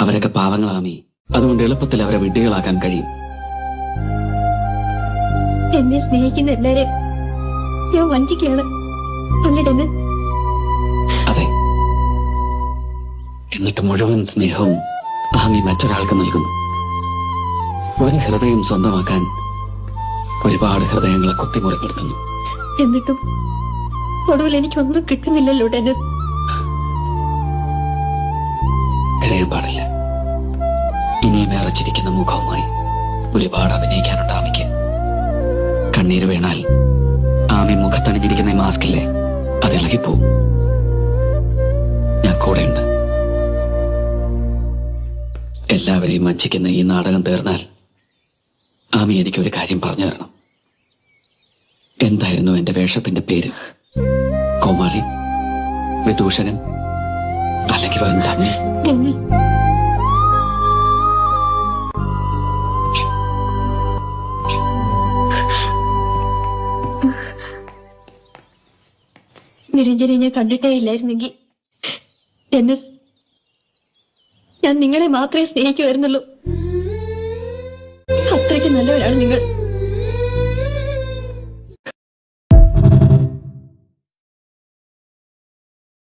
അവരൊക്കെ പാവങ്ങളാമി. അതുകൊണ്ട് എളുപ്പത്തിൽ അവരെ വിഡ്ഢികളാക്കാൻ കഴിയും. എന്നെ സ്നേഹിക്കുന്ന എല്ലാരെയും ഞാൻ വഞ്ചിക്കുകയാണ് അല്ലടെന്ന്. അതെ. എന്നിട്ട് മുഴുവൻ സ്നേഹവും ആമി മറ്റൊരാൾക്ക് നൽകുന്നു. ഒരു ഹൃദയം സ്വന്തമാക്കാൻ ഒരുപാട് ഹൃദയങ്ങളെ കുത്തിമുറിപ്പെടുത്തുന്നു. എന്നിട്ടും ഒടുവിൽ എനിക്കൊന്നും കിട്ടുന്നില്ലല്ലോ ഡെന്ന്. കരയാൻ പാടില്ല. ഇനിയും ഇറച്ചിരിക്കുന്ന മുഖവുമായി ഒരുപാട് അഭിനയിക്കാനുണ്ട് ആമിക്ക്. കണ്ണീര് വീണാൽ ആമി മുഖത്തണിഞ്ഞിരിക്കുന്ന മാസ്കില്ലേ, അതിളകിപ്പോവും. ഞാൻ കൂടെയുണ്ട്. എല്ലാവരെയും വഞ്ചിക്കുന്ന ഈ നാടകം തീർന്നാൽ ആമി എനിക്കൊരു കാര്യം പറഞ്ഞു തരണം. എന്തായിരുന്നു എന്റെ വേഷത്തിന്റെ പേര്? കോമാളി, വിദൂഷകൻ, അല്ലെങ്കിൽ വെറും തന്നെ? ഡെന്നി, നിരഞ്ജനെ ഞാൻ കണ്ടിട്ടേ ഇല്ലായിരുന്നെങ്കിൽ ഡെന്നിസ്, ഞാൻ നിങ്ങളെ മാത്രമേ സ്നേഹിക്കുമായിരുന്നുള്ളൂ. അത്രയ്ക്ക് നല്ലവരാണ് നിങ്ങൾ.